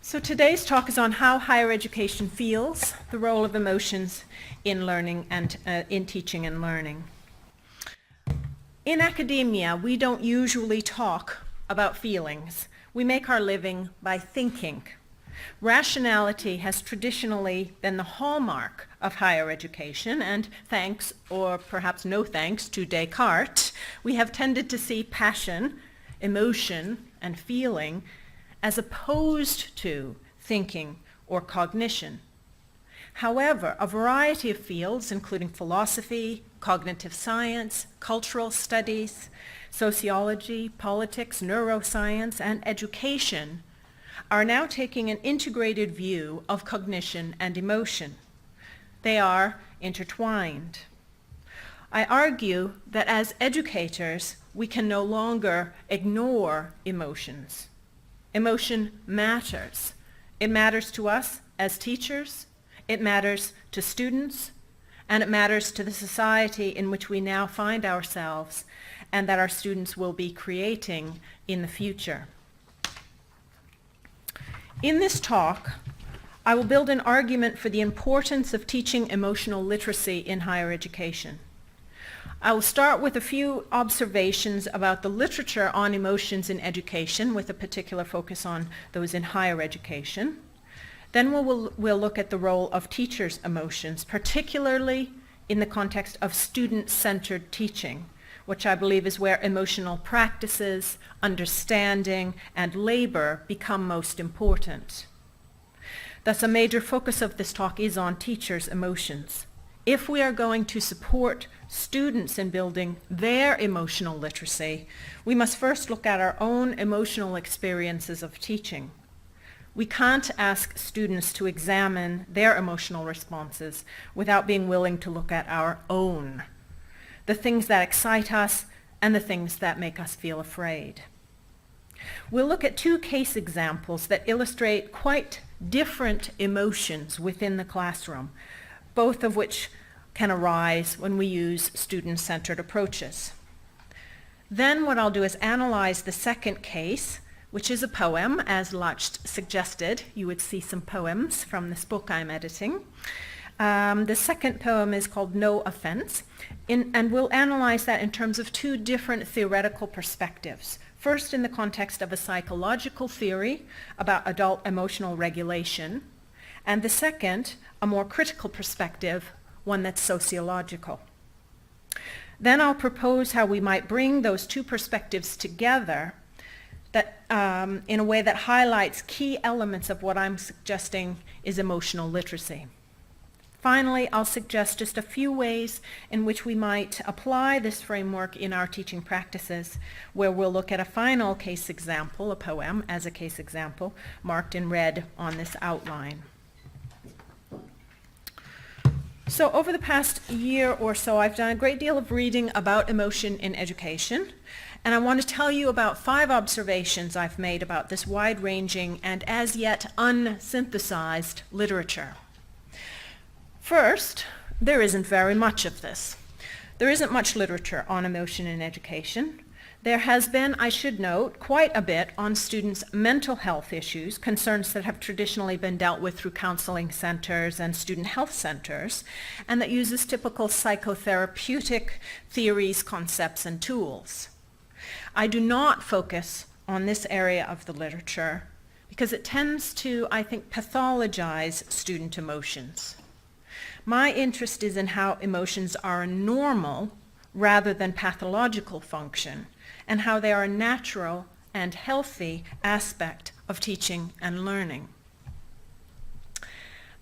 So today's talk is on how higher education feels, the role of emotions in learning and in teaching and learning. In academia, we don't usually talk about feelings. We make our living by thinking. Rationality has traditionally been the hallmark of higher education, and thanks, or perhaps no thanks, to Descartes, we have tended to see passion, emotion, and feeling as opposed to thinking or cognition. However, a variety of fields, including philosophy, cognitive science, cultural studies, sociology, politics, neuroscience, and education, are now taking an integrated view of cognition and emotion. They are intertwined. I argue that as educators, we can no longer ignore emotions. Emotion matters. It matters to us as teachers, it matters to students, and it matters to the society in which we now find ourselves and that our students will be creating in the future. In this talk, I will build an argument for the importance of teaching emotional literacy in higher education. I will start with a few observations about the literature on emotions in education, with a particular focus on those in higher education. Then we'll look at the role of teachers' emotions, particularly in the context of student-centered teaching, which I believe is where emotional practices, understanding, and labor become most important. Thus, a major focus of this talk is on teachers' emotions. If we are going to support students in building their emotional literacy, we must first look at our own emotional experiences of teaching. We can't ask students to examine their emotional responses without being willing to look at our own, the things that excite us and the things that make us feel afraid. We'll look at two case examples that illustrate quite different emotions within the classroom, both of which can arise when we use student-centered approaches. Then what I'll do is analyze the second case, which is a poem, as Lach suggested. You would see some poems from this book I'm editing. The second poem is called No Offense, and we'll analyze that in terms of two different theoretical perspectives. First, in the context of a psychological theory about adult emotional regulation, and the second, a more critical perspective, one that's sociological. Then I'll propose how we might bring those two perspectives together that, in a way that highlights key elements of what I'm suggesting is emotional literacy. Finally, I'll suggest just a few ways in which we might apply this framework in our teaching practices, where we'll look at a final case example, a poem as a case example, marked in red on this outline. So over the past year or so, I've done a great deal of reading about emotion in education, and I want to tell you about 5 observations I've made about this wide-ranging and as yet unsynthesized literature. First, there isn't very much of this. There isn't much literature on emotion in education. There has been, I should note, quite a bit on students' mental health issues, concerns that have traditionally been dealt with through counseling centers and student health centers, and that uses typical psychotherapeutic theories, concepts, and tools. I do not focus on this area of the literature because it tends to, I think, pathologize student emotions. My interest is in how emotions are a normal rather than pathological function, and how they are a natural and healthy aspect of teaching and learning.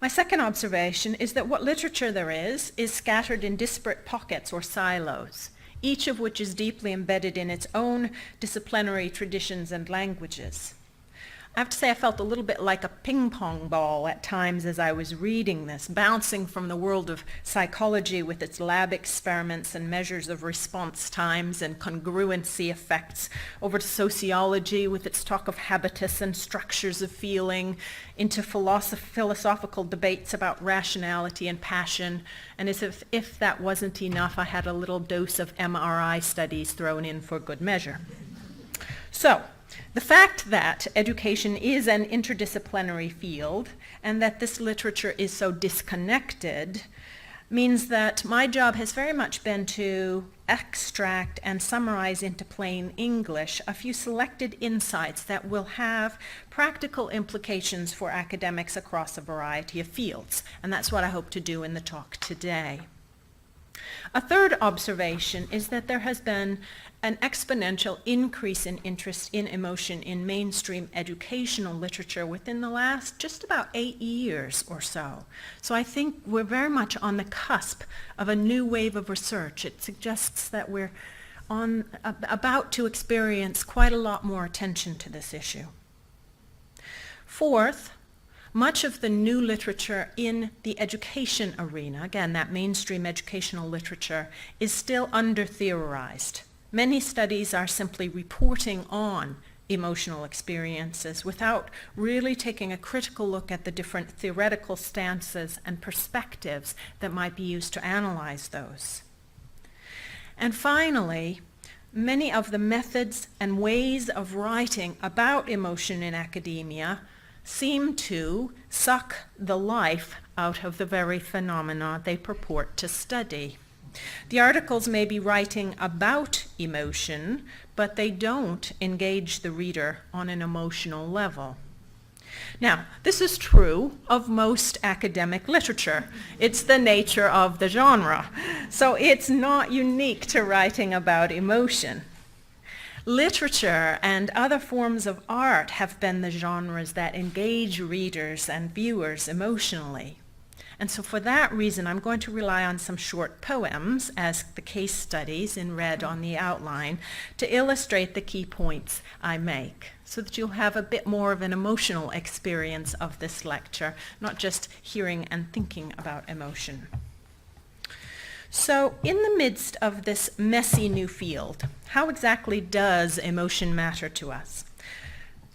My second observation is that what literature there is scattered in disparate pockets or silos, each of which is deeply embedded in its own disciplinary traditions and languages. I have to say I felt a little bit like a ping pong ball at times as I was reading this, bouncing from the world of psychology with its lab experiments and measures of response times and congruency effects, over to sociology with its talk of habitus and structures of feeling, into philosophical debates about rationality and passion, and as if that wasn't enough, I had a little dose of MRI studies thrown in for good measure. So, The fact that education is an interdisciplinary field and that this literature is so disconnected means that my job has very much been to extract and summarize into plain English a few selected insights that will have practical implications for academics across a variety of fields. And that's what I hope to do in the talk today. A third observation is that there has been an exponential increase in interest in emotion in mainstream educational literature within the last just about 8 years or so. So I think we're very much on the cusp of a new wave of research. It suggests that we're about to experience quite a lot more attention to this issue. Fourth, much of the new literature in the education arena, again, that mainstream educational literature, is still under-theorized. Many studies are simply reporting on emotional experiences without really taking a critical look at the different theoretical stances and perspectives that might be used to analyze those. And finally, many of the methods and ways of writing about emotion in academia seem to suck the life out of the very phenomena they purport to study. The articles may be writing about emotion, but they don't engage the reader on an emotional level. Now, this is true of most academic literature. It's the nature of the genre. So it's not unique to writing about emotion. Literature and other forms of art have been the genres that engage readers and viewers emotionally. And so for that reason, I'm going to rely on some short poems as the case studies in red on the outline to illustrate the key points I make, so that you'll have a bit more of an emotional experience of this lecture, not just hearing and thinking about emotion. So in the midst of this messy new field, how exactly does emotion matter to us?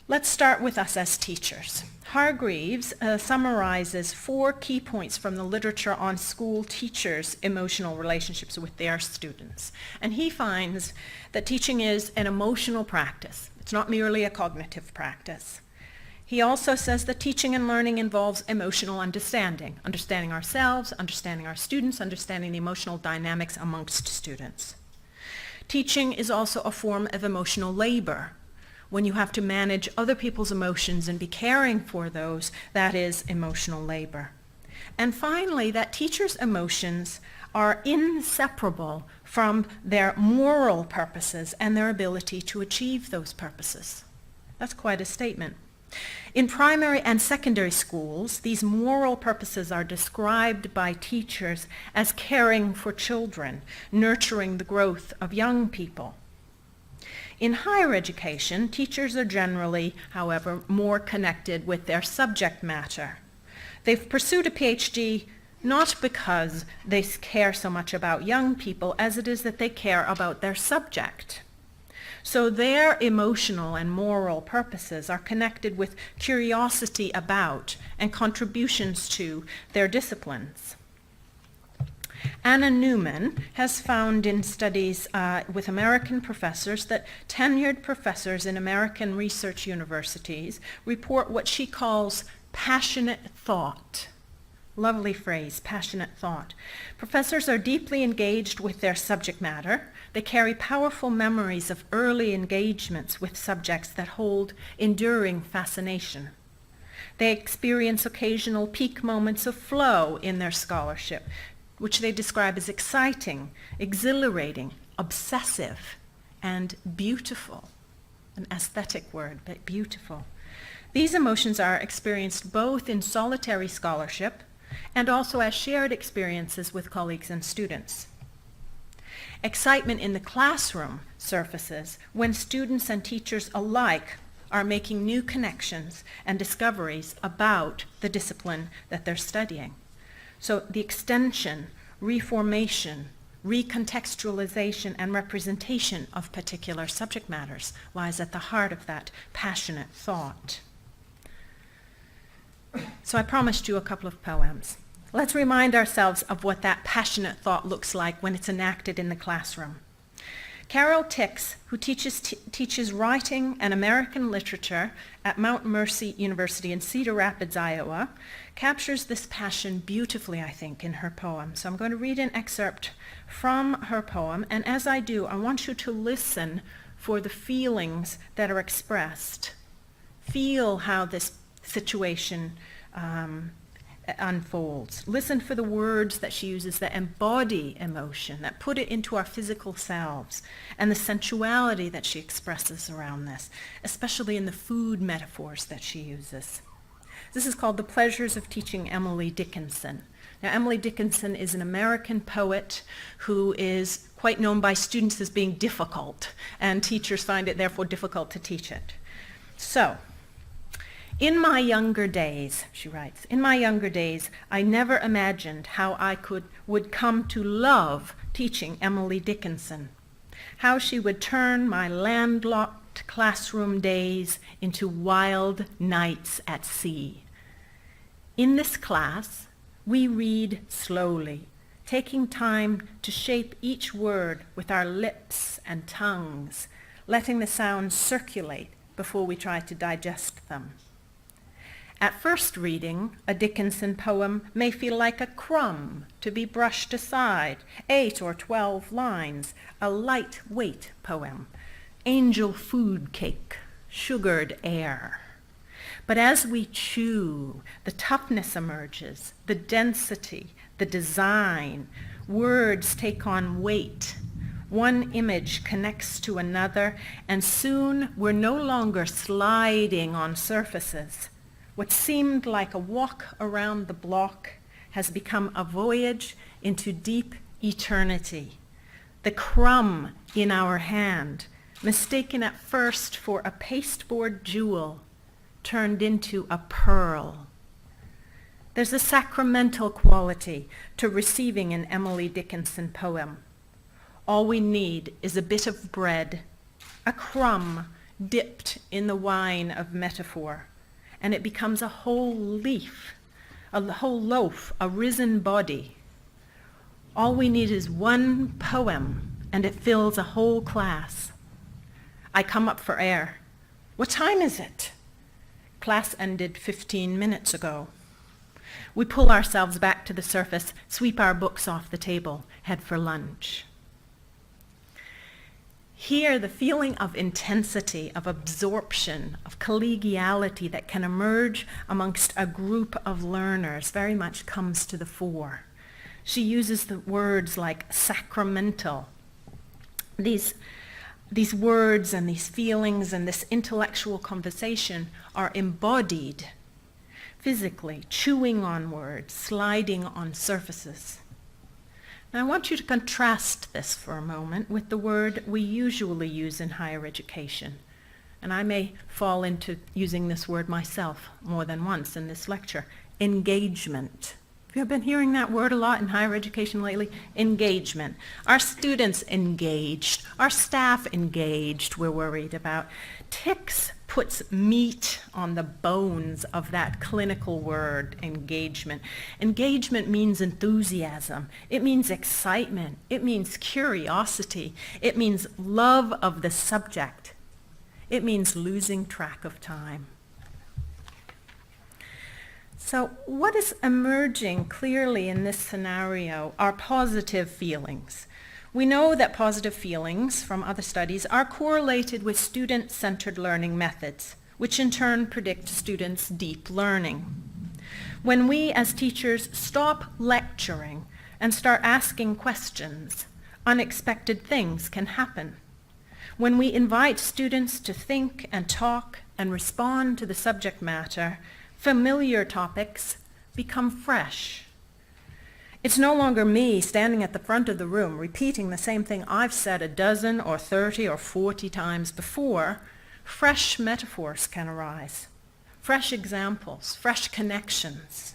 Let's start with us as teachers. Hargreaves summarizes 4 key points from the literature on school teachers' emotional relationships with their students. And he finds that teaching is an emotional practice. It's not merely a cognitive practice. He also says that teaching and learning involves emotional understanding, understanding ourselves, understanding our students, understanding the emotional dynamics amongst students. Teaching is also a form of emotional labor. When you have to manage other people's emotions and be caring for those, that is emotional labor. And finally, that teachers' emotions are inseparable from their moral purposes and their ability to achieve those purposes. That's quite a statement. In primary and secondary schools, these moral purposes are described by teachers as caring for children, nurturing the growth of young people. In higher education, teachers are generally, however, more connected with their subject matter. They've pursued a PhD not because they care so much about young people as it is that they care about their subject. So their emotional and moral purposes are connected with curiosity about and contributions to their disciplines. Anna Newman has found in studies with American professors that tenured professors in American research universities report what she calls passionate thought. Lovely phrase, passionate thought. Professors are deeply engaged with their subject matter. They carry powerful memories of early engagements with subjects that hold enduring fascination. They experience occasional peak moments of flow in their scholarship, which they describe as exciting, exhilarating, obsessive, and beautiful. An aesthetic word, but beautiful. These emotions are experienced both in solitary scholarship and also as shared experiences with colleagues and students. Excitement in the classroom surfaces when students and teachers alike are making new connections and discoveries about the discipline that they're studying. So the extension, reformation, recontextualization, and representation of particular subject matters lies at the heart of that passionate thought. So I promised you a couple of poems. Let's remind ourselves of what that passionate thought looks like when it's enacted in the classroom. Carol Tix, who teaches writing and American literature at Mount Mercy University in Cedar Rapids, Iowa, captures this passion beautifully, I think, in her poem. So I'm going to read an excerpt from her poem, and as I do, I want you to listen for the feelings that are expressed. Feel how this situation unfolds. Listen for the words that she uses that embody emotion, that put it into our physical selves, and the sensuality that she expresses around this, especially in the food metaphors that she uses. This is called The Pleasures of Teaching Emily Dickinson. Now, Emily Dickinson is an American poet who is quite known by students as being difficult, and teachers find it therefore difficult to teach it. So, in my younger days, she writes, in my younger days, I never imagined how I would come to love teaching Emily Dickinson, how she would turn my landlocked classroom days into wild nights at sea. In this class, we read slowly, taking time to shape each word with our lips and tongues, letting the sounds circulate before we try to digest them. At first reading, a Dickinson poem may feel like a crumb to be brushed aside, 8 or 12 lines, a lightweight poem, angel food cake, sugared air. But as we chew, the toughness emerges, the density, the design, words take on weight. One image connects to another, and soon we're no longer sliding on surfaces. What seemed like a walk around the block has become a voyage into deep eternity. The crumb in our hand, mistaken at first for a pasteboard jewel, turned into a pearl. There's a sacramental quality to receiving an Emily Dickinson poem. All we need is a bit of bread, a crumb dipped in the wine of metaphor, and it becomes a whole leaf, a whole loaf, a risen body. All we need is one poem, and it fills a whole class. I come up for air. What time is it? Class ended 15 minutes ago. We pull ourselves back to the surface, sweep our books off the table, head for lunch. Here, the feeling of intensity, of absorption, of collegiality that can emerge amongst a group of learners very much comes to the fore. She uses the words like sacramental. These words and these feelings and this intellectual conversation are embodied physically, chewing on words, sliding on surfaces. Now, I want you to contrast this for a moment with the word we usually use in higher education. And I may fall into using this word myself more than once in this lecture, engagement. Have you been hearing that word a lot in higher education lately? Engagement. Our students engaged, our staff engaged, we're worried about. Tix puts meat on the bones of that clinical word, engagement. Engagement means enthusiasm. It means excitement. It means curiosity. It means love of the subject. It means losing track of time. So what is emerging clearly in this scenario are positive feelings. We know that positive feelings from other studies are correlated with student-centered learning methods, which in turn predict students' deep learning. When we as teachers stop lecturing and start asking questions, unexpected things can happen. When we invite students to think and talk and respond to the subject matter, familiar topics become fresh. It's no longer me standing at the front of the room repeating the same thing I've said a dozen or 30 or 40 times before. Fresh metaphors can arise, fresh examples, fresh connections.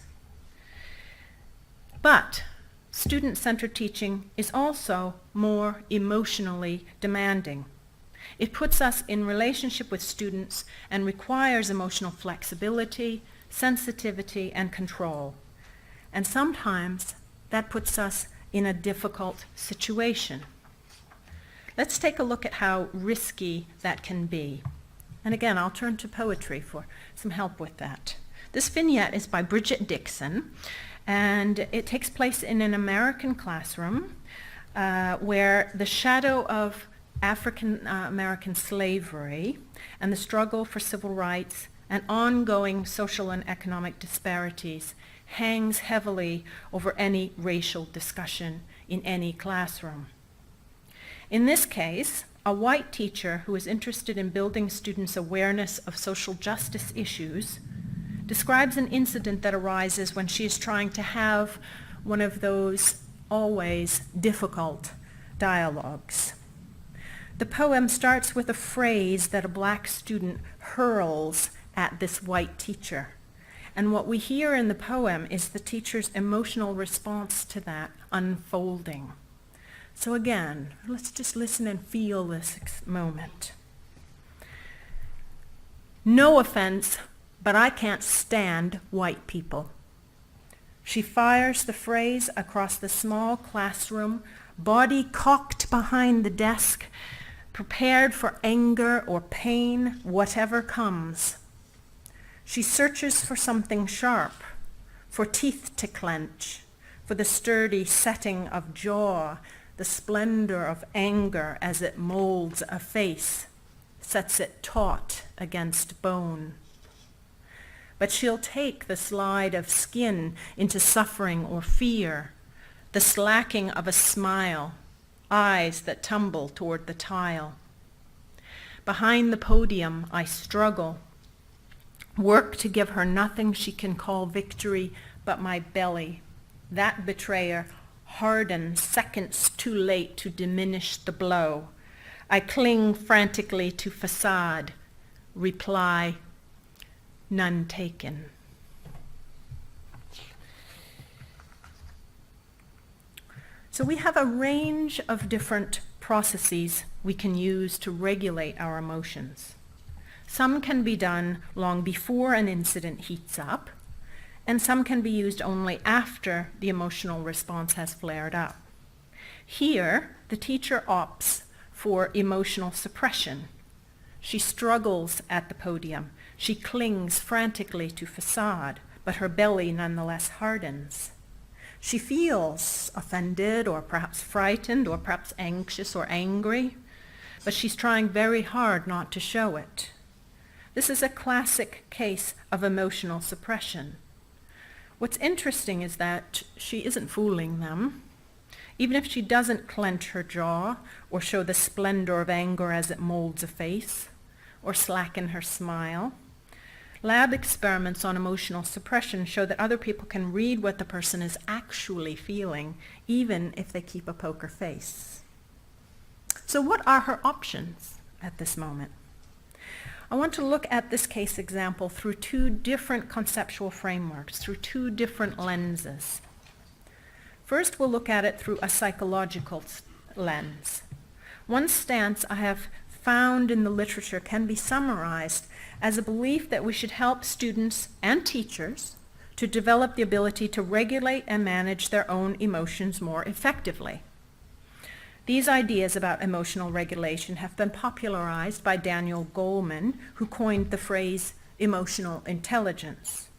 But student-centered teaching is also more emotionally demanding. It puts us in relationship with students and requires emotional flexibility, sensitivity, and control. And sometimes that puts us in a difficult situation. Let's take a look at how risky that can be. And again, I'll turn to poetry for some help with that. This vignette is by Bridget Dixon, and it takes place in an American classroom where the shadow of African American slavery and the struggle for civil rights and ongoing social and economic disparities hangs heavily over any racial discussion in any classroom. In this case, a white teacher who is interested in building students' awareness of social justice issues describes an incident that arises when she is trying to have one of those always difficult dialogues. The poem starts with a phrase that a black student hurls at this white teacher. And what we hear in the poem is the teacher's emotional response to that unfolding. So again, let's just listen and feel this moment. No offense, but I can't stand white people. She fires the phrase across the small classroom, body cocked behind the desk, prepared for anger or pain, whatever comes. She searches for something sharp, for teeth to clench, for the sturdy setting of jaw, the splendor of anger as it molds a face, sets it taut against bone. But she'll take the slide of skin into suffering or fear, the slacking of a smile, eyes that tumble toward the tile. Behind the podium, I struggle, work to give her nothing she can call victory but my belly, that betrayer, hardened seconds too late to diminish the blow. I cling frantically to facade, reply, none taken. So we have a range of different processes we can use to regulate our emotions. Some can be done long before an incident heats up, and some can be used only after the emotional response has flared up. Here, the teacher opts for emotional suppression. She struggles at the podium. She clings frantically to facade, but her belly nonetheless hardens. She feels offended or perhaps frightened or perhaps anxious or angry, but she's trying very hard not to show it. This is a classic case of emotional suppression. What's interesting is that she isn't fooling them. Even if she doesn't clench her jaw or show the splendor of anger as it molds a face or slacken her smile, lab experiments on emotional suppression show that other people can read what the person is actually feeling, even if they keep a poker face. So what are her options at this moment? I want to look at this case example through two different conceptual frameworks, through two different lenses. First, we'll look at it through a psychological lens. One stance I have found in the literature can be summarized as a belief that we should help students and teachers to develop the ability to regulate and manage their own emotions more effectively. These ideas about emotional regulation have been popularized by Daniel Goleman, who coined the phrase emotional intelligence.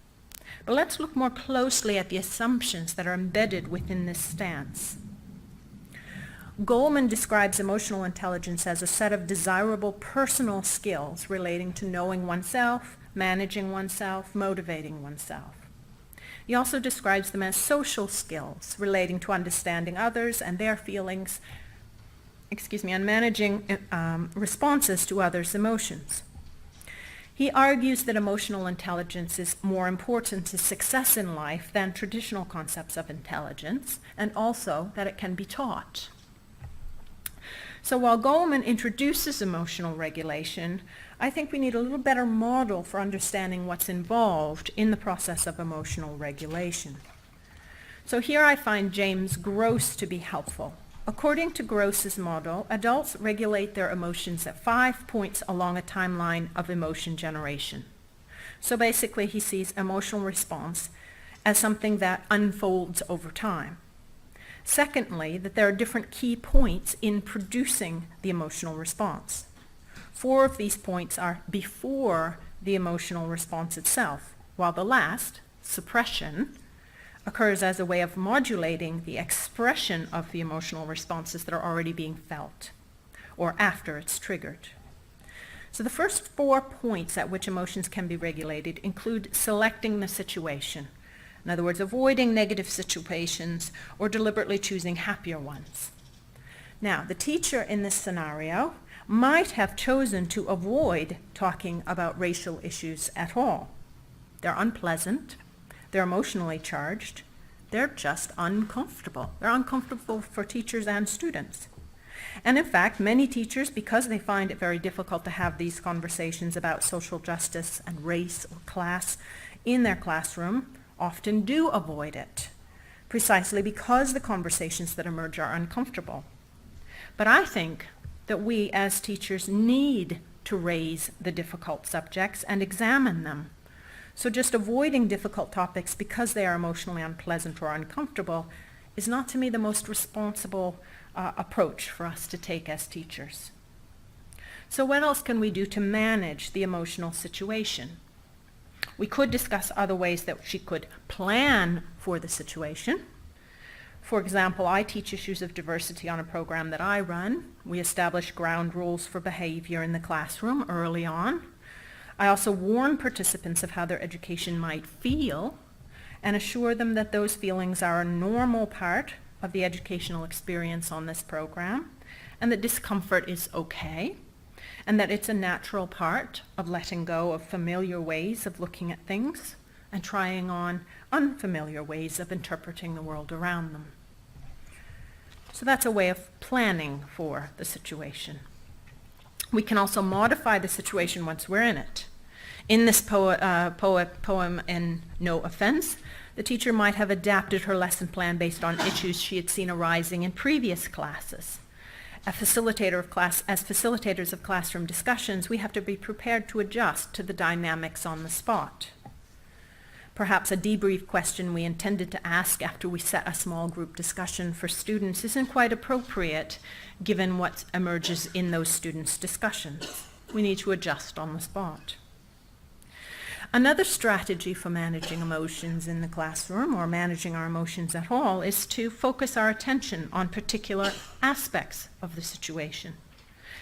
But let's look more closely at the assumptions that are embedded within this stance. Goleman describes emotional intelligence as a set of desirable personal skills relating to knowing oneself, managing oneself, motivating oneself. He also describes them as social skills relating to understanding others and their feelings, and managing responses to others' emotions. He argues that emotional intelligence is more important to success in life than traditional concepts of intelligence, and also that it can be taught. So while Goleman introduces emotional regulation, I think we need a little better model for understanding what's involved in the process of emotional regulation. So here I find James Gross to be helpful. According to Gross's model, adults regulate their emotions at 5 points along a timeline of emotion generation. So basically he sees emotional response as something that unfolds over time. Secondly, that there are different key points in producing the emotional response. 4 of these points are before the emotional response itself, while the last, suppression, occurs as a way of modulating the expression of the emotional responses that are already being felt, or after it's triggered. So the first 4 points at which emotions can be regulated include selecting the situation. In other words, avoiding negative situations or deliberately choosing happier ones. Now, the teacher in this scenario might have chosen to avoid talking about racial issues at all. They're unpleasant, they're emotionally charged, they're just uncomfortable. They're uncomfortable for teachers and students. And in fact, many teachers, because they find it very difficult to have these conversations about social justice and race or class in their classroom, often do avoid it, precisely because the conversations that emerge are uncomfortable. But I think that we as teachers need to raise the difficult subjects and examine them. So just avoiding difficult topics because they are emotionally unpleasant or uncomfortable is not, to me, the most responsible approach for us to take as teachers. So what else can we do to manage the emotional situation? We could discuss other ways that she could plan for the situation. For example, I teach issues of diversity on a program that I run. We establish ground rules for behavior in the classroom early on. I also warn participants of how their education might feel and assure them that those feelings are a normal part of the educational experience on this program, and that discomfort is okay, and that it's a natural part of letting go of familiar ways of looking at things and trying on unfamiliar ways of interpreting the world around them. So that's a way of planning for the situation. We can also modify the situation once we're in it. In this poem, in No Offense, the teacher might have adapted her lesson plan based on issues she had seen arising in previous classes. As facilitators of classroom discussions, we have to be prepared to adjust to the dynamics on the spot. Perhaps a debrief question we intended to ask after we set a small group discussion for students isn't quite appropriate given what emerges in those students' discussions. We need to adjust on the spot. Another strategy for managing emotions in the classroom, or managing our emotions at all, is to focus our attention on particular aspects of the situation.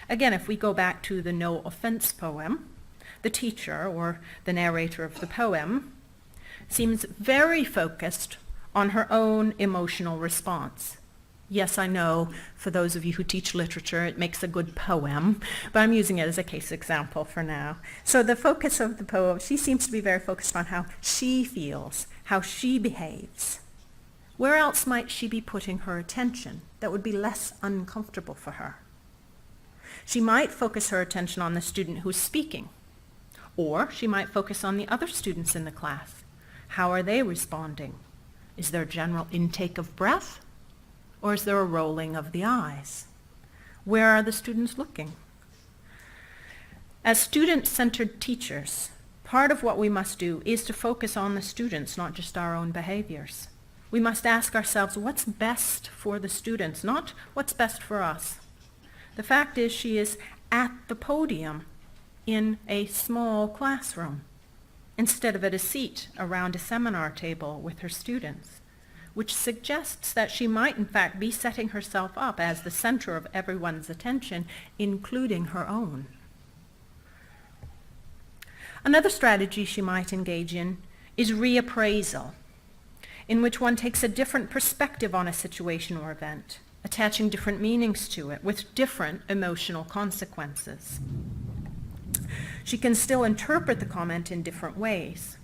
Again, if we go back to the No Offense poem, the teacher, or the narrator of the poem, seems very focused on her own emotional response. Yes, I know, for those of you who teach literature, it makes a good poem, but I'm using it as a case example for now. So the focus of the poem, she seems to be very focused on how she feels, how she behaves. Where else might she be putting her attention that would be less uncomfortable for her? She might focus her attention on the student who's speaking, or she might focus on the other students in the class. How are they responding? Is there a general intake of breath? Or is there a rolling of the eyes? Where are the students looking? As student-centered teachers, part of what we must do is to focus on the students, not just our own behaviors. We must ask ourselves what's best for the students, not what's best for us. The fact is, she is at the podium in a small classroom instead of at a seat around a seminar table with her students, which suggests that she might in fact be setting herself up as the center of everyone's attention, including her own. Another strategy she might engage in is reappraisal, in which one takes a different perspective on a situation or event, attaching different meanings to it with different emotional consequences. She can still interpret the comment in different ways.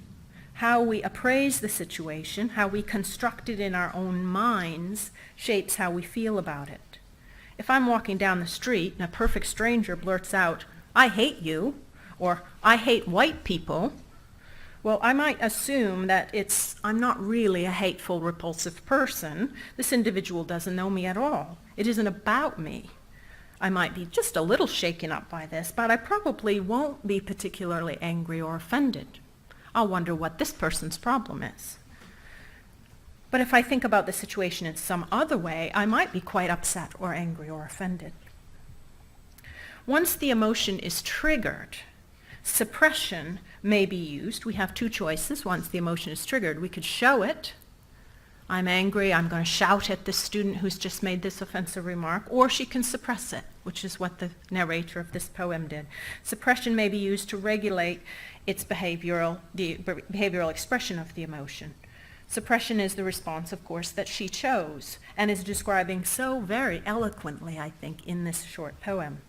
How we appraise the situation, how we construct it in our own minds, shapes how we feel about it. If I'm walking down the street and a perfect stranger blurts out, "I hate you," or "I hate white people," well, I might assume that I'm not really a hateful, repulsive person. This individual doesn't know me at all. It isn't about me. I might be just a little shaken up by this, but I probably won't be particularly angry or offended. I'll wonder what this person's problem is. But if I think about the situation in some other way, I might be quite upset or angry or offended. Once the emotion is triggered, suppression may be used. We have two choices. Once the emotion is triggered, we could show it. I'm angry, I'm going to shout at this student who's just made this offensive remark, or she can suppress it, which is what the narrator of this poem did. Suppression may be used to regulate the behavioral expression of the emotion. Suppression is the response, of course, that she chose and is describing so very eloquently, I think, in this short poem.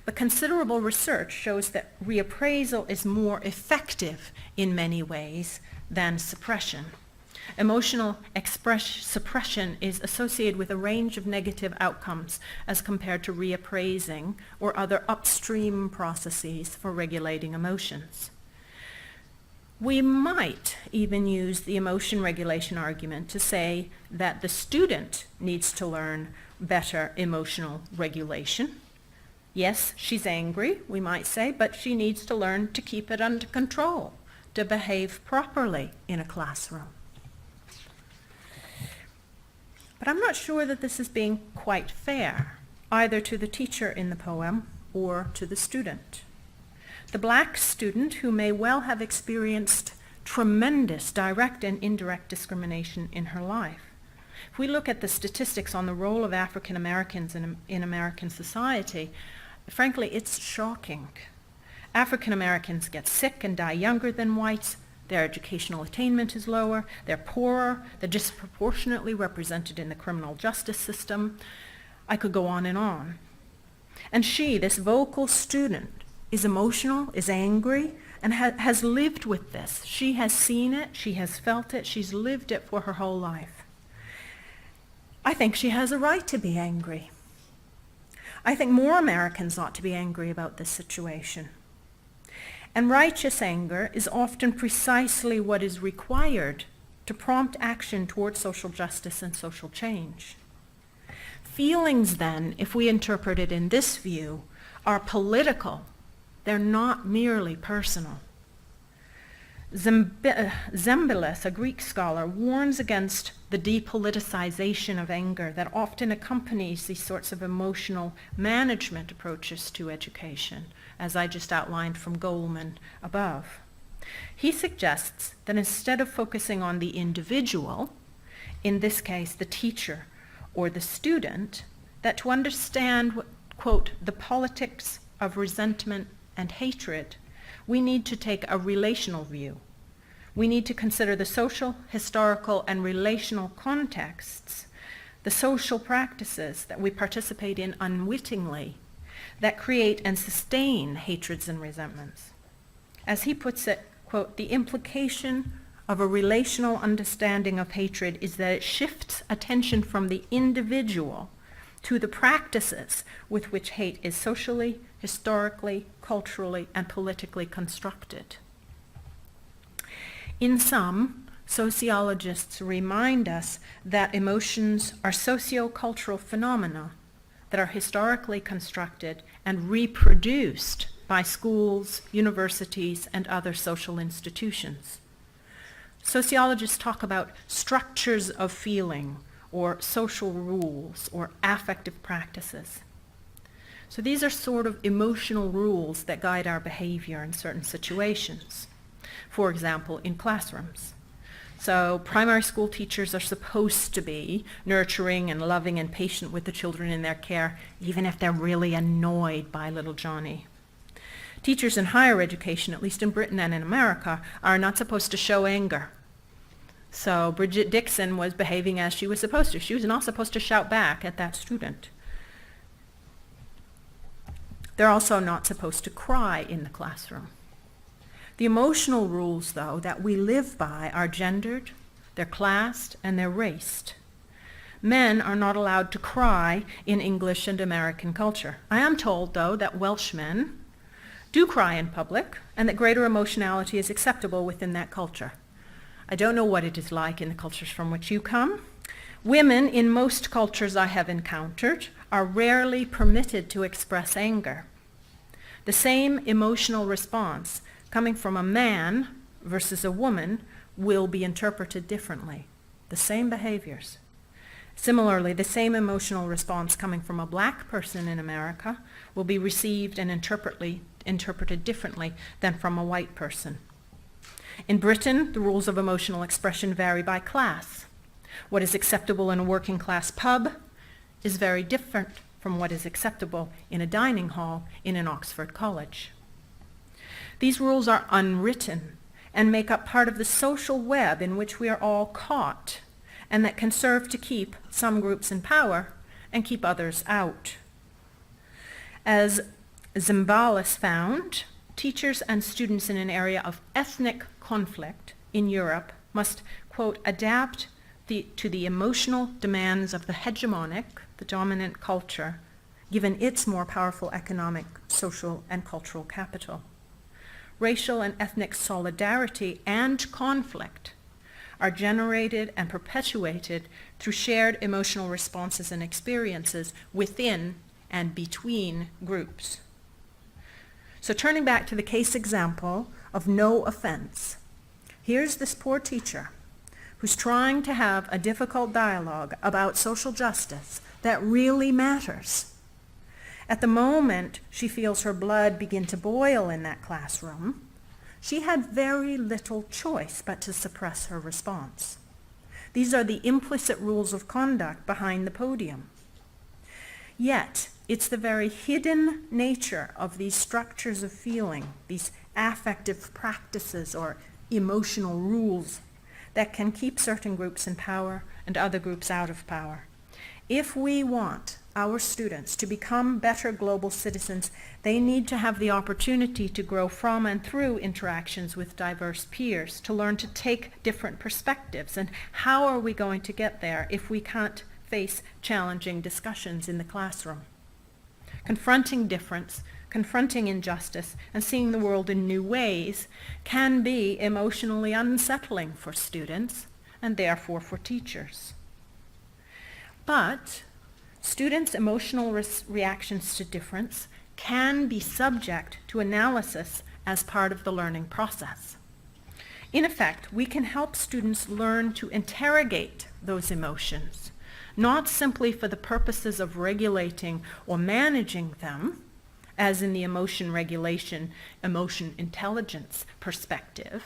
But considerable research shows that reappraisal is more effective in many ways than suppression. Emotional suppression is associated with a range of negative outcomes as compared to reappraising or other upstream processes for regulating emotions. We might even use the emotion regulation argument to say that the student needs to learn better emotional regulation. Yes, she's angry, we might say, but she needs to learn to keep it under control, to behave properly in a classroom. But I'm not sure that this is being quite fair, either to the teacher in the poem or to the student. The black student, who may well have experienced tremendous direct and indirect discrimination in her life. If we look at the statistics on the role of African Americans in American society, frankly, it's shocking. African Americans get sick and die younger than whites. Their educational attainment is lower, they're poorer, they're disproportionately represented in the criminal justice system. I could go on. And she, this vocal student, is emotional, is angry, and has lived with this. She has seen it, she has felt it, she's lived it for her whole life. I think she has a right to be angry. I think more Americans ought to be angry about this situation. And righteous anger is often precisely what is required to prompt action toward social justice and social change. Feelings then, if we interpret it in this view, are political. They're not merely personal. Zembilus, a Greek scholar, warns against the depoliticization of anger that often accompanies these sorts of emotional management approaches to education, as I just outlined from Goleman above. He suggests that instead of focusing on the individual, in this case the teacher or the student, that to understand, quote, the politics of resentment and hatred, we need to take a relational view. We need to consider the social, historical, and relational contexts, the social practices that we participate in unwittingly that create and sustain hatreds and resentments. As he puts it, quote, the implication of a relational understanding of hatred is that it shifts attention from the individual to the practices with which hate is socially, historically, culturally, and politically constructed. In sum, sociologists remind us that emotions are socio-cultural phenomena that are historically constructed and reproduced by schools, universities, and other social institutions. Sociologists talk about structures of feeling, or social rules, or affective practices. So these are sort of emotional rules that guide our behavior in certain situations. For example, in classrooms. So primary school teachers are supposed to be nurturing and loving and patient with the children in their care, even if they're really annoyed by little Johnny. Teachers in higher education, at least in Britain and in America, are not supposed to show anger. So Bridget Dixon was behaving as she was supposed to. She was not supposed to shout back at that student. They're also not supposed to cry in the classroom. The emotional rules, though, that we live by are gendered, they're classed, and they're raced. Men are not allowed to cry in English and American culture. I am told, though, that Welsh men do cry in public, and that greater emotionality is acceptable within that culture. I don't know what it is like in the cultures from which you come. Women in most cultures I have encountered are rarely permitted to express anger. The same emotional response coming from a man versus a woman will be interpreted differently. the same behaviors. Similarly, the same emotional response coming from a black person in America will be received and interpreted differently than from a white person. In Britain, the rules of emotional expression vary by class. What is acceptable in a working class pub is very different from what is acceptable in a dining hall in an Oxford college. These rules are unwritten and make up part of the social web in which we are all caught, and that can serve to keep some groups in power and keep others out. As Zimbalist found, teachers and students in an area of ethnic conflict in Europe must, quote, adapt to the emotional demands of the hegemonic, the dominant culture, given its more powerful economic, social, and cultural capital. Racial and ethnic solidarity and conflict are generated and perpetuated through shared emotional responses and experiences within and between groups. So turning back to the case example of no offense, here's this poor teacher who's trying to have a difficult dialogue about social justice that really matters. At the moment she feels her blood begin to boil in that classroom, she had very little choice but to suppress her response. These are the implicit rules of conduct behind the podium. Yet, it's the very hidden nature of these structures of feeling, these affective practices or emotional rules, that can keep certain groups in power and other groups out of power. If we want our students to become better global citizens, they need to have the opportunity to grow from and through interactions with diverse peers, to learn to take different perspectives. And how are we going to get there if we can't face challenging discussions in the classroom? Confronting difference, confronting injustice, and seeing the world in new ways can be emotionally unsettling for students and therefore for teachers. But students' emotional reactions to difference can be subject to analysis as part of the learning process. In effect, we can help students learn to interrogate those emotions, not simply for the purposes of regulating or managing them, as in the emotion regulation, emotion intelligence perspective,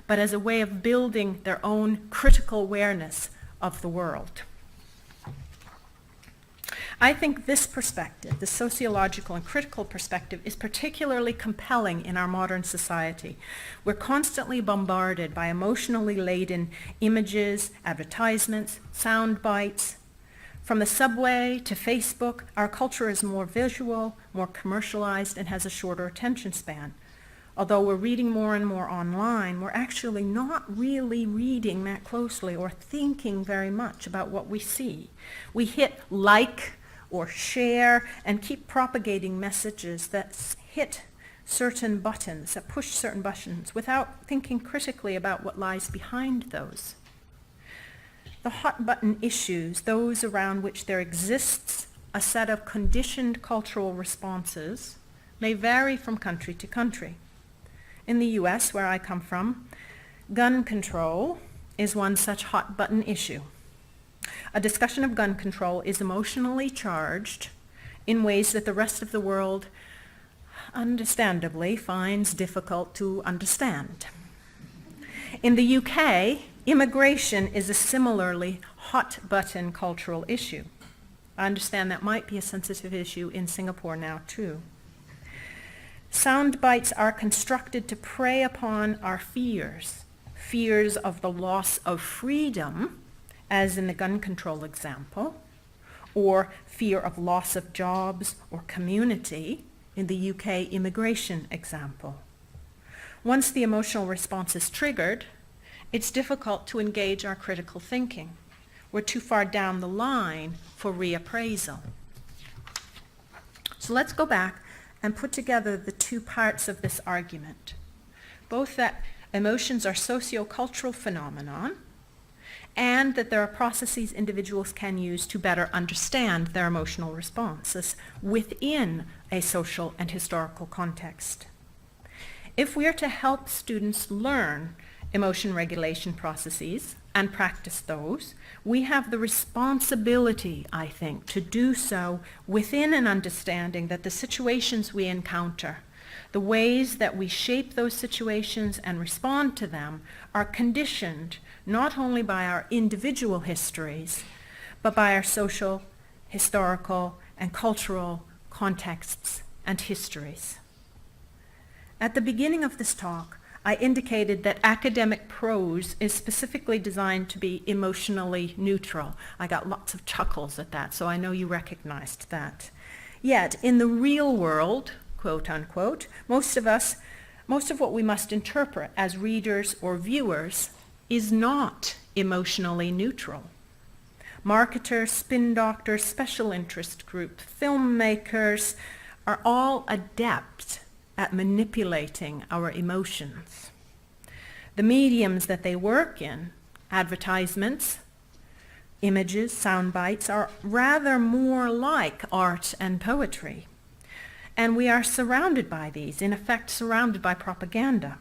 but as a way of building their own critical awareness of the world. I think this perspective, the sociological and critical perspective, is particularly compelling in our modern society. We're constantly bombarded by emotionally laden images, advertisements, sound bites. From the subway to Facebook, our culture is more visual, more commercialized, and has a shorter attention span. Although we're reading more and more online, we're actually not really reading that closely or thinking very much about what we see. We hit like or share and keep propagating messages that hit certain buttons, that push certain buttons, without thinking critically about what lies behind those. The hot button issues, those around which there exists a set of conditioned cultural responses, may vary from country to country. In the US, where I come from, gun control is one such hot button issue. A discussion of gun control is emotionally charged in ways that the rest of the world, understandably, finds difficult to understand. In the UK, immigration is a similarly hot button cultural issue. I understand that might be a sensitive issue in Singapore now too. Sound bites are constructed to prey upon our fears of the loss of freedom, as in the gun control example, or fear of loss of jobs or community in the UK immigration example. Once the emotional response is triggered, it's difficult to engage our critical thinking. We're too far down the line for reappraisal. So let's go back and put together the two parts of this argument, both that emotions are socio-cultural phenomenon and that there are processes individuals can use to better understand their emotional responses within a social and historical context. If we are to help students learn emotion regulation processes and practice those, we have the responsibility, I think, to do so within an understanding that the situations we encounter, the ways that we shape those situations and respond to them, are conditioned not only by our individual histories, but by our social, historical, and cultural contexts and histories. At the beginning of this talk, I indicated that academic prose is specifically designed to be emotionally neutral. I got lots of chuckles at that, so I know you recognized that. Yet, in the real world, quote unquote, most of what we must interpret as readers or viewers is not emotionally neutral. Marketers, spin doctors, special interest groups, filmmakers are all adept at manipulating our emotions. The mediums that they work in, advertisements, images, sound bites, are rather more like art and poetry. And we are surrounded by these, in effect surrounded by propaganda.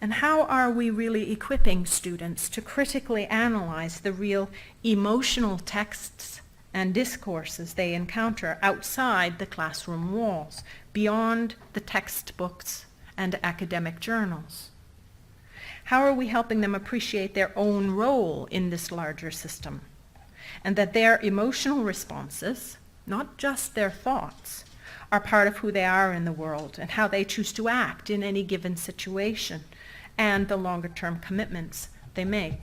And how are we really equipping students to critically analyze the real emotional texts and discourses they encounter outside the classroom walls, beyond the textbooks and academic journals? How are we helping them appreciate their own role in this larger system, and that their emotional responses, not just their thoughts, are part of who they are in the world and how they choose to act in any given situation, and the longer-term commitments they make?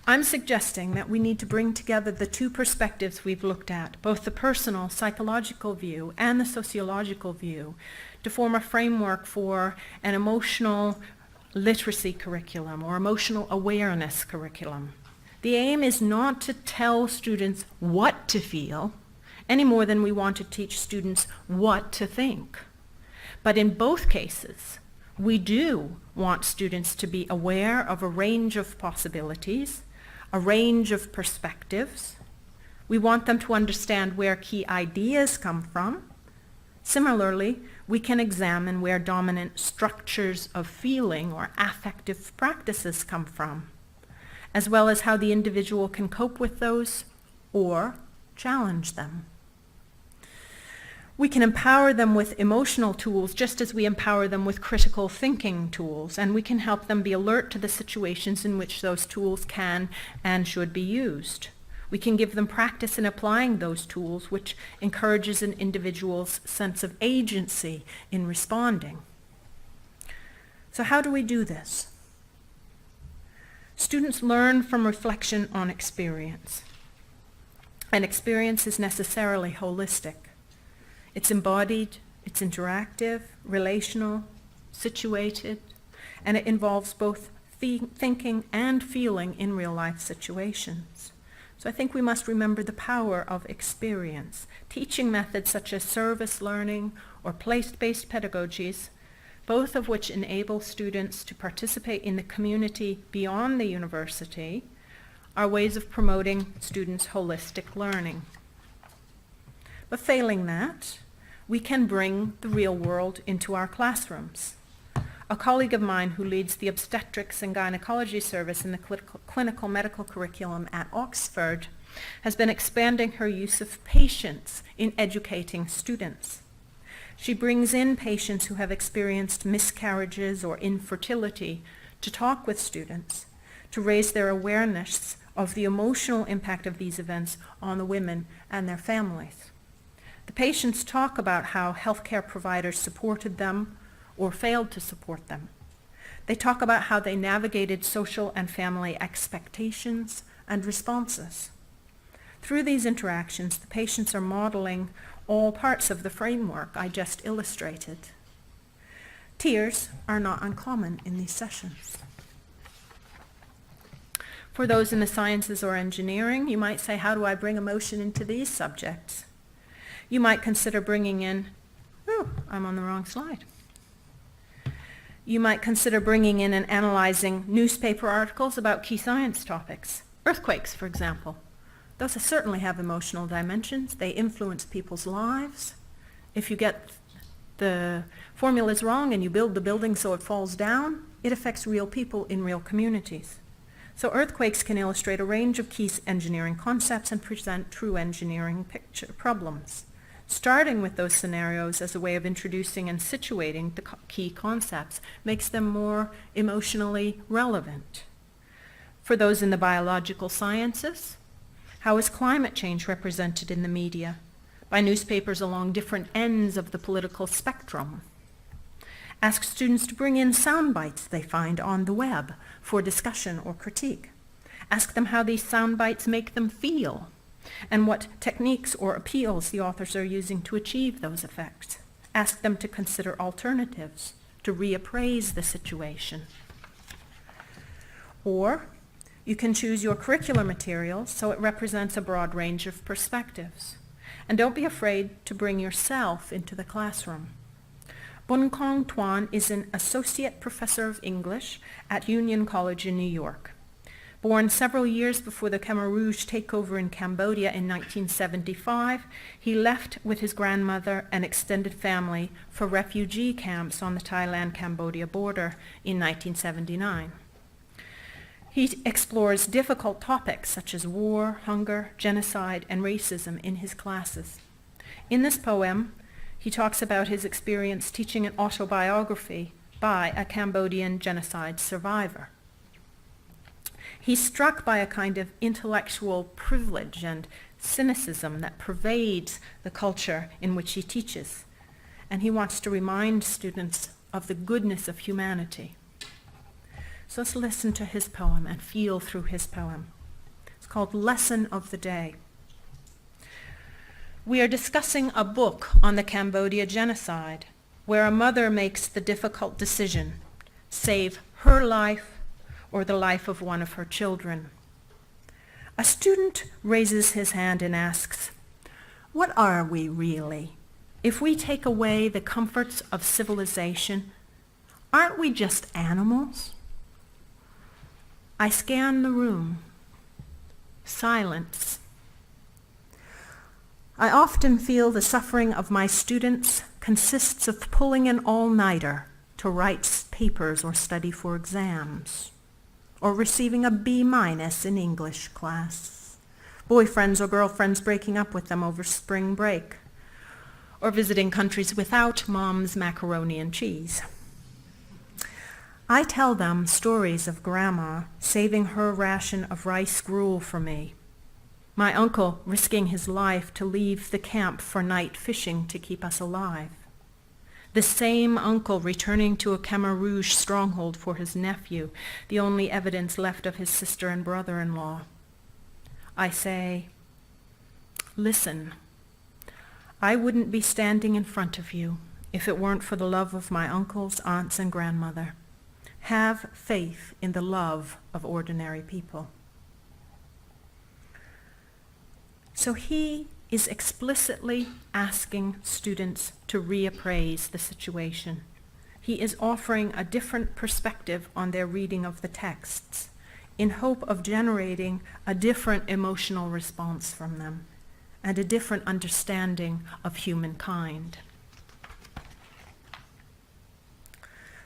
I'm suggesting that we need to bring together the two perspectives we've looked at, both the personal, psychological view and the sociological view, to form a framework for an emotional literacy curriculum or emotional awareness curriculum. The aim is not to tell students what to feel, any more than we want to teach students what to think. But in both cases, we do want students to be aware of a range of possibilities, a range of perspectives. We want them to understand where key ideas come from. Similarly, we can examine where dominant structures of feeling or affective practices come from, as well as how the individual can cope with those or challenge them. We can empower them with emotional tools just as we empower them with critical thinking tools, and we can help them be alert to the situations in which those tools can and should be used. We can give them practice in applying those tools, which encourages an individual's sense of agency in responding. So how do we do this? Students learn from reflection on experience, and experience is necessarily holistic. It's embodied, it's interactive, relational, situated, and it involves both thinking and feeling in real-life situations. So I think we must remember the power of experience. Teaching methods such as service learning or place-based pedagogies, both of which enable students to participate in the community beyond the university, are ways of promoting students' holistic learning. But failing that, we can bring the real world into our classrooms. A colleague of mine who leads the obstetrics and gynecology service in the clinical medical curriculum at Oxford has been expanding her use of patients in educating students. She brings in patients who have experienced miscarriages or infertility to talk with students, to raise their awareness of the emotional impact of these events on the women and their families. The patients talk about how healthcare providers supported them or failed to support them. They talk about how they navigated social and family expectations and responses. Through these interactions, the patients are modeling all parts of the framework I just illustrated. Tears are not uncommon in these sessions. For those in the sciences or engineering, you might say, how do I bring emotion into these subjects? You might consider bringing in, I'm on the wrong slide. You might consider bringing in and analyzing newspaper articles about key science topics. Earthquakes, for example. Those certainly have emotional dimensions. They influence people's lives. If you get the formula is wrong and you build the building so it falls down, it affects real people in real communities. So earthquakes can illustrate a range of key engineering concepts and present true engineering problems. Starting with those scenarios as a way of introducing and situating the key concepts makes them more emotionally relevant. For those in the biological sciences, how is climate change represented in the media? By newspapers along different ends of the political spectrum. Ask students to bring in sound bites they find on the web for discussion or critique. Ask them how these sound bites make them feel and what techniques or appeals the authors are using to achieve those effects. Ask them to consider alternatives, to reappraise the situation. Or you can choose your curricular material so it represents a broad range of perspectives. And don't be afraid to bring yourself into the classroom. Bun Kong Tuan is an associate professor of English at Union College in New York. Born several years before the Khmer Rouge takeover in Cambodia in 1975, he left with his grandmother and extended family for refugee camps on the Thailand-Cambodia border in 1979. He explores difficult topics such as war, hunger, genocide, and racism in his classes. In this poem, he talks about his experience teaching an autobiography by a Cambodian genocide survivor. He's struck by a kind of intellectual privilege and cynicism that pervades the culture in which he teaches, and he wants to remind students of the goodness of humanity. So let's listen to his poem and feel through his poem. It's called Lesson of the Day. We are discussing a book on the Cambodia genocide, where a mother makes the difficult decision, save her life or the life of one of her children. A student raises his hand and asks, "What are we really? If we take away the comforts of civilization, aren't we just animals?" I scan the room. Silence. I often feel the suffering of my students consists of pulling an all-nighter to write papers or study for exams, or receiving a B- in English class, boyfriends or girlfriends breaking up with them over spring break, or visiting countries without mom's macaroni and cheese. I tell them stories of Grandma saving her ration of rice gruel for me, my uncle risking his life to leave the camp for night fishing to keep us alive, the same uncle returning to a Khmer Rouge stronghold for his nephew, the only evidence left of his sister and brother-in-law. I say, "Listen, I wouldn't be standing in front of you if it weren't for the love of my uncles, aunts, and grandmother. Have faith in the love of ordinary people." So he is explicitly asking students to reappraise the situation. He is offering a different perspective on their reading of the texts in hope of generating a different emotional response from them and a different understanding of humankind.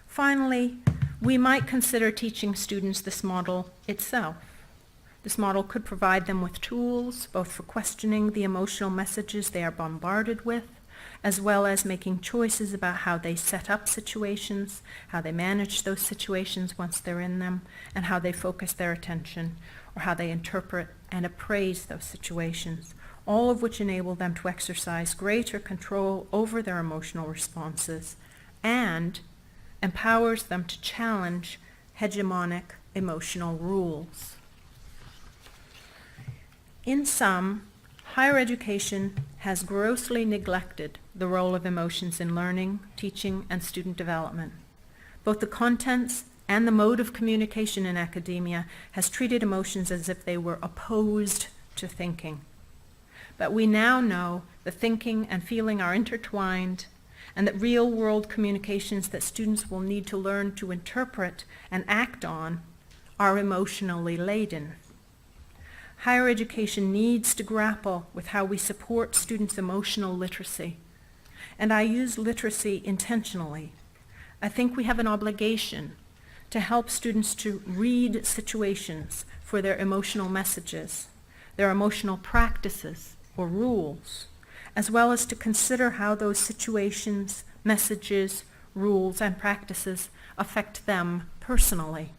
Finally, we might consider teaching students this model itself. This model could provide them with tools, both for questioning the emotional messages they are bombarded with, as well as making choices about how they set up situations, how they manage those situations once they're in them, and how they focus their attention, or how they interpret and appraise those situations, all of which enable them to exercise greater control over their emotional responses and empowers them to challenge hegemonic emotional rules. In sum, higher education has grossly neglected the role of emotions in learning, teaching, and student development. Both the contents and the mode of communication in academia has treated emotions as if they were opposed to thinking. But we now know that thinking and feeling are intertwined, and that real-world communications that students will need to learn to interpret and act on are emotionally laden. Higher education needs to grapple with how we support students' emotional literacy and I use literacy intentionally. I think we have an obligation to help students to read situations for their emotional messages, their emotional practices or rules, as well as to consider how those situations, messages, rules, and practices affect them personally.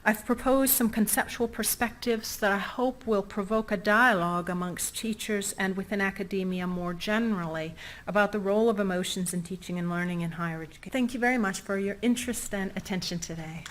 I've proposed some conceptual perspectives that I hope will provoke a dialogue amongst teachers and within academia more generally about the role of emotions in teaching and learning in higher education. Thank you very much for your interest and attention today.